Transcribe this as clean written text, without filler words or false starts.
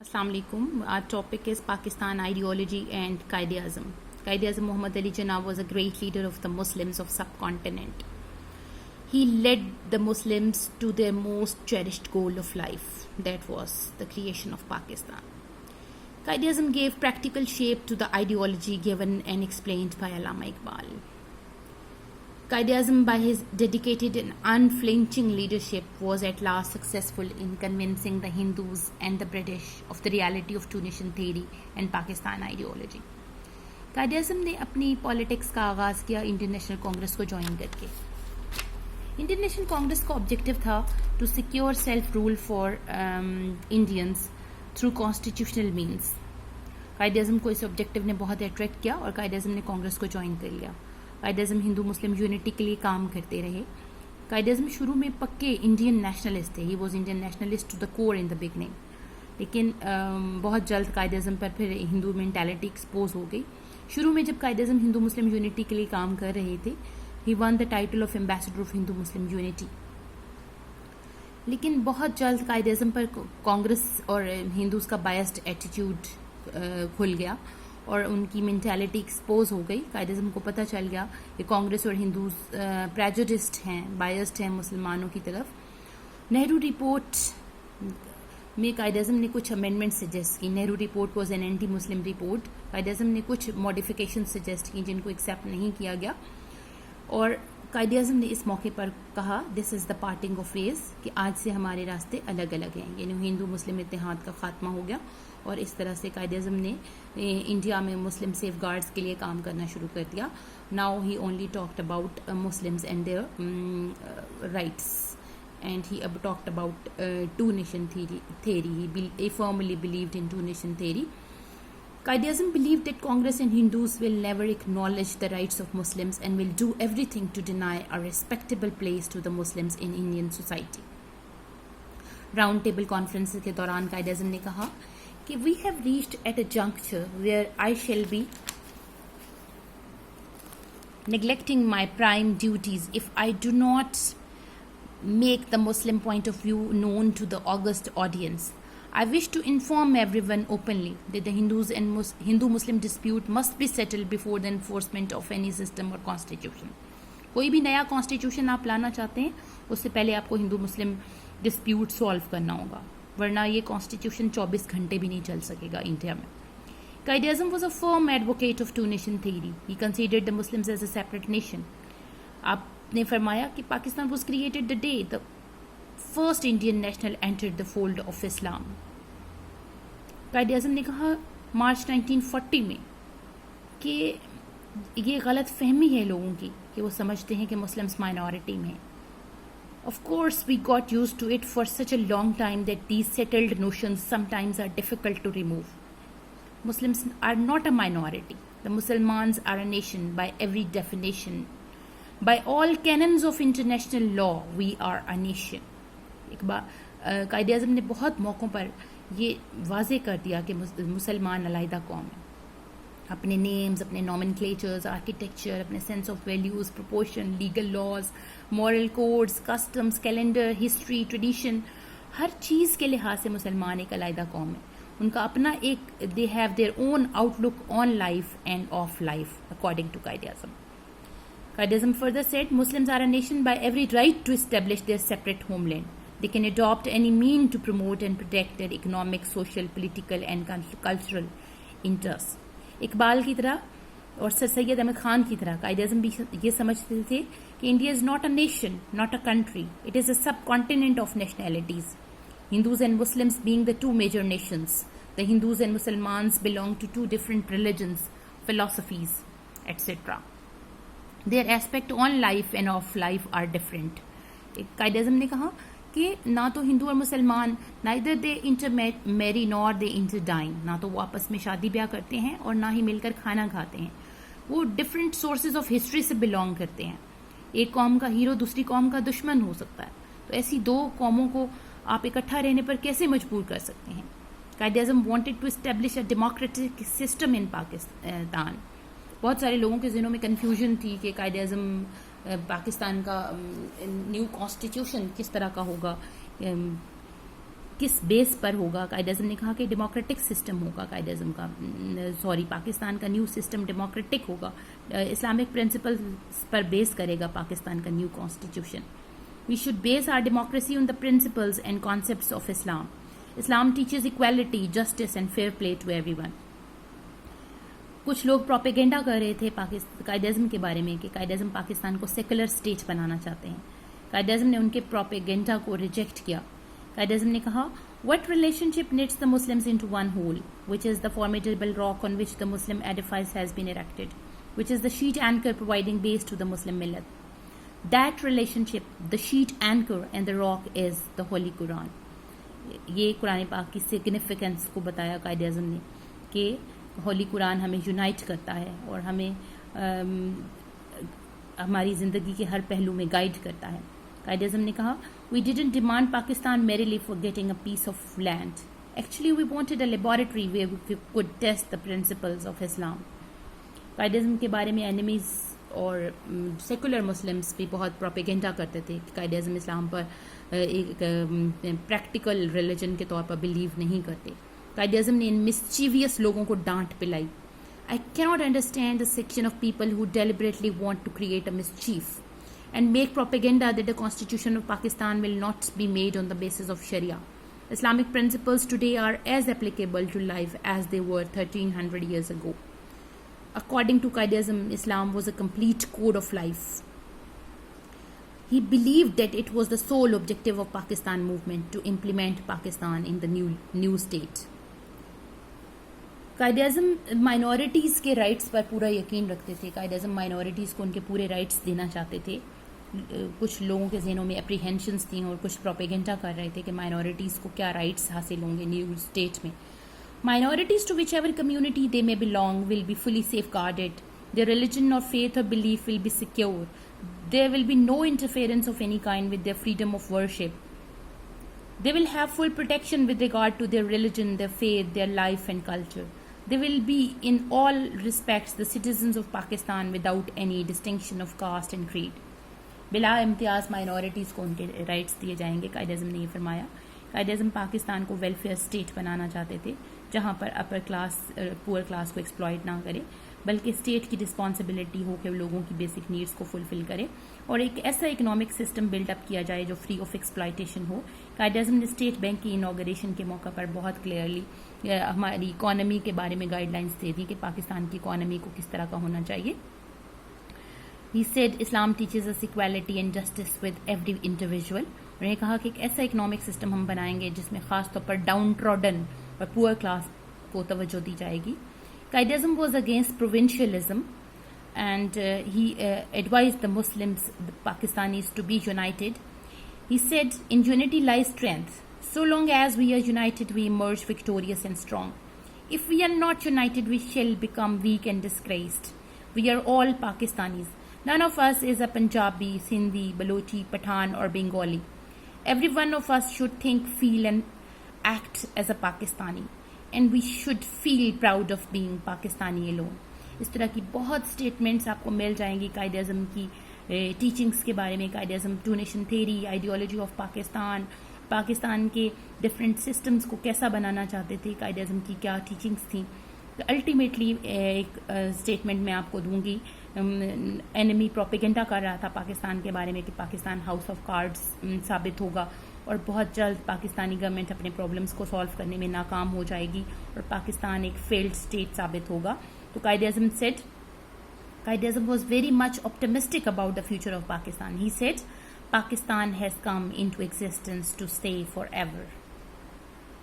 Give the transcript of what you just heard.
Assalamu alaikum. Our topic is Pakistan ideology and Qaid-e-Azam. Qaid-e-Azam Muhammad Ali Jinnah was a great leader of the Muslims of subcontinent. He led the Muslims to their most cherished goal of life, that was the creation of Pakistan. Qaid-e-Azam gave practical shape to the ideology given and explained by Allama Iqbal. Qaid-e-Azam, by his dedicated and unflinching leadership, was at last successful in convincing the Hindus and the British of the reality of two-nation theory and Pakistan ideology. Qaid-e-Azam ने अपनी politics का आगाज़ किया international Congress को join करके. International Congress का objective था to secure self rule for Indians through constitutional means. Quaid-e-Azam को इस ऑब्जेक्टिव ने बहुत अट्रैक्ट किया और कायद-ए-आज़म ने कांग्रेस को ज्वाइन कर लिया. कायद-ए-आज़म हिंदू मुस्लिम यूनिटी के लिए काम करते रहे. कायद-ए-आज़म शुरू में पक्के इंडियन नेशनलिस्ट थे. He was Indian nationalist to the core in the beginning. लेकिन बहुत जल्द कायद-ए-आज़म पर फिर हिंदू मेंटालिटी एक्सपोज हो गई. शुरू में जब कायद-ए-आज़म हिंदू मुस्लिम यूनिटी के लिए काम कर रहे थे, he won the title of ambassador of Hindu Muslim unity. लेकिन बहुत जल्द कायद-ए-आज़म पर कांग्रेस और हिंदूज का बायस्ड एटीट्यूड खुल गया और उनकी मेंटालिटी एक्सपोज हो गई. कायद-ए-आज़म को पता चल गया कि कांग्रेस और हिंदूज प्रेजुडिस्ड हैं, बायस्ड हैं मुसलमानों की तरफ. नेहरू रिपोर्ट में कायद-ए-आज़म ने कुछ अमेंडमेंट सजेस्ट की. Nehru report was an anti Muslim report. Quaid-e-Azam ने कुछ मॉडिफिकेशन सजेस्ट की जिनको एक्सेप्ट नहीं किया गया और कायद-ए-आज़म ने इस मौके पर कहा, this is the parting of ways, कि आज से हमारे रास्ते अलग अलग हैं. यानी हिंदू मुस्लिम इत्तेहाद का खात्मा हो गया और इस तरह से कायद-ए-आज़म ने इंडिया में मुस्लिम सेफ गार्ड्स के लिए काम करना शुरू कर दिया. Now he only talked about Muslims and their rights and he talked about two-nation theory. He firmly believed in two-nation theory. Qaid-e-Azam believed that Congress and Hindus will never acknowledge the rights of Muslims and will do everything to deny a respectable place to the Muslims in Indian society. Round table conference के दौरान Qaid-e-Azam ने कहा कि we have reached at a juncture where I shall be neglecting my prime duties if I do not make the Muslim point of view known to the august audience. I wish to inform everyone openly that the Hindus and Hindu-Muslim dispute must be settled before the enforcement of any system or constitution. कोई भी नया constitution आप लाना चाहते हैं उससे पहले आपको हिंदू मुस्लिम डिस्प्यूट सॉल्व करना होगा, वरना ये कॉन्स्टिट्यूशन 24 घंटे भी नहीं चल सकेगा इंडिया में. Qaid-e-Azam was a firm advocate of two-nation theory. He considered the Muslims as a separate nation. आपने फरमाया कि Pakistan was created the day the first Indian national entered the fold of Islam. Quaid-e-Azam ने कहा मार्च 1940 में कि ये गलत फहमी है लोगों की कि वो समझते हैं कि मुस्लिम्स माइनॉरिटी में. Of course we got used to it for such a long time that these settled notions sometimes are difficult to remove. Muslims are not a minority. The Muslims are a nation by every definition. By all canons of international law, we are a nation. एक बार कायद-ए-आज़म ने बहुत मौक़ों पर ये वाज़े कर दिया कि मुसलमान अलहदा कौम है. अपने नेम्स, अपने नॉमेनक्लेचर्स, आर्किटेक्चर, अपने sense of values, proportion, legal laws, moral codes, customs, calendar, history, tradition, हर चीज़ के लिहाज से मुसलमान एक अलहदा कौम है. उनका अपना एक, they have their own outlook on life and of life according to Quaid-e-Azam. Qaid-e-Azam further said, Muslims are a nation by every right to establish their separate homeland. They can adopt any mean to promote and protect their economic, social, political and cultural interests. Iqbal की तरह और sir Syed Ahmad Khan की तरह कायद-ए-आज़म भी ये समझते थे कि India is not a nation, not a country. It is a sub continent of nationalities. Hindus and Muslims being the two major nations. The Hindus and Muslims belong to two different religions, philosophies, etc. Their aspect on life and of life are different. Quaid-e-Azam ने कहा कि ना तो हिंदू और मुसलमान neither they intermarry nor they interdine, ना तो वो आपस में शादी ब्याह करते हैं और ना ही मिलकर खाना खाते हैं. वो डिफरेंट सोर्सेज ऑफ हिस्ट्री से बिलोंग करते हैं. एक कौम का हीरो दूसरी कौम का दुश्मन हो सकता है, तो ऐसी दो कौमों को आप इकट्ठा रहने पर कैसे मजबूर कर सकते हैं. Quaid-e-Azam wanted to establish a democratic system in Pakistan. बहुत सारे लोगों के ज़हनों में कन्फ्यूजन थी कि कायद-ए-आज़म पाकिस्तान का न्यू कॉन्स्टिट्यूशन किस तरह का होगा. किस बेस पर होगा? कायद अज़म ने कहा कि डेमोक्रेटिक सिस्टम होगा कायद अज़म का, पाकिस्तान का न्यू सिस्टम डेमोक्रेटिक होगा, इस्लामिक प्रिंसिपल्स पर बेस करेगा पाकिस्तान का new constitution. We should base our democracy on the principles and concepts of Islam. Islam teaches equality, justice and fair play to everyone. कुछ लोग प्रोपेगेंडा कर रहे थे कायद अज़म के बारे में कि कायद अज़म पाकिस्तान को सेकुलर स्टेट बनाना चाहते हैं. कायद अज़म ने उनके प्रोपेगेंडा को रिजेक्ट किया. कायद अज़म ने कहा, "What relationship knits the Muslims into one whole, which is the formidable rock on which the Muslim edifice has been erected, which is the sheet anchor providing base to the Muslim millet. That relationship, the sheet anchor and the rock, is the Holy Quran." ये कुरान पाक की significance को बताया कायद अज़म ने कि होली कुरान हमें unite करता है और हमें हमारी ज़िंदगी के हर पहलू में गाइड करता है. कायद अज़म ने कहा, "We didn't demand Pakistan merely for getting a piece of land. Actually, we wanted a laboratory where we could test the principles of Islam." कायद अज़म के बारे में एनिमीज़ और सेकुलर मुस्लिम्स भी बहुत प्रोपेगेंडा करते थे कि कायद अज़म इस्लाम पर एक प्रैक्टिकल रिलीजन के तौर पर बिलीव नहीं करते. कायद अज़म ने इन मिस्चीवियस लोगों को डांट पिलाई. "I cannot understand the section of people who deliberately want to create a mischief and make propaganda that the Constitution of Pakistan will not be made on the basis of Sharia. Islamic principles today are as applicable to life as they were 1300 years ago." According to Qaid Azam, Islam was a complete code of life. He believed that it was the sole objective of Pakistan movement to implement Pakistan in the new state. Quaid Azam minorities के rights पर पूरा यकीन रखते थे. कायद Azam minorities को उनके पूरे rights देना चाहते थे. कुछ लोगों के ज़हनों में एप्रीहेंशंस थी और कुछ प्रोपेगेंडा कर रहे थे कि माइनॉरिटीज़ को क्या राइट्स हासिल होंगे न्यू स्टेट में. Minorities to whichever community they may belong will be fully safeguarded. Their religion or faith or belief will be secure. There will be no interference of any kind with their freedom of worship. They will have full protection with regard to their religion, their faith, their life and culture. They will be in all respects the citizens of Pakistan without any distinction of caste and creed. बिला इम्तियाज़ minorities को उनके rights दिए जाएंगे. कायद अज़म ने ये फरमाया. कायद अज़म पाकिस्तान को welfare state बनाना चाहते थे जहाँ पर अपर क्लास पुअर क्लास को एक्सप्लॉइट ना करे, बल्कि स्टेट की रिस्पॉन्सिबिलिटी हो कि लोगों की बेसिक नीड्स को फुलफिल करे और एक ऐसा इकोनॉमिक सिस्टम बिल्डअप किया जाए जो फ्री ऑफ एक्सप्लॉइटेशन हो. कायद अज़म ने स्टेट बैंक की इनॉग्रेशन के मौका पर बहुत क्लियरली हमारी इकॉनमी के बारे में गाइडलाइंस दे दी कि पाकिस्तान की इकॉनमी को किस तरह का होना चाहिए. He said Islam teaches us equality and justice with every individual. उन्होंने कहा कि एक ऐसा इकोनॉमिक सिस्टम हम बनाएंगे जिसमें खास तौर पर डाउन ट्रॉडन और पुअर क्लास को तवज्जो दी जाएगी. Qaid Azam was against provincialism and he advised the Muslims, the Pakistanis, to be united. He said, "In unity lies strength. So long as we are united, we emerge victorious and strong. If we are not united, we shall become weak and disgraced. We are all Pakistanis. None of us is a Punjabi, Sindhi, Balochi, Pathan or Bengali. Every one of us should think, feel and act as a Pakistani. And we should feel proud of being Pakistani alone." इस तरह की बहुत statements आपको मिल जाएंगी कायद अज़म की teachings के बारे में. Quaid Azam two nation theory, ideology of Pakistan, Pakistan के डिफरेंट सिस्टम्स को कैसा बनाना चाहते थे, कायद अज़म की क्या टीचिंग्स थी. तो अल्टीमेटली एक स्टेटमेंट मैं आपको दूंगी. एनिमी प्रोपेगेंडा कर रहा था पाकिस्तान के बारे में कि पाकिस्तान हाउस ऑफ कार्ड्स साबित होगा और बहुत जल्द पाकिस्तानी गवर्नमेंट अपने प्रॉब्लम्स को सॉल्व करने में नाकाम हो जाएगी और पाकिस्तान एक फेल्ड स्टेट साबित होगा. तो कायद अज़म said, Qaid Azam was very much optimistic about the future of Pakistan. He said, "Pakistan has come into existence to stay forever."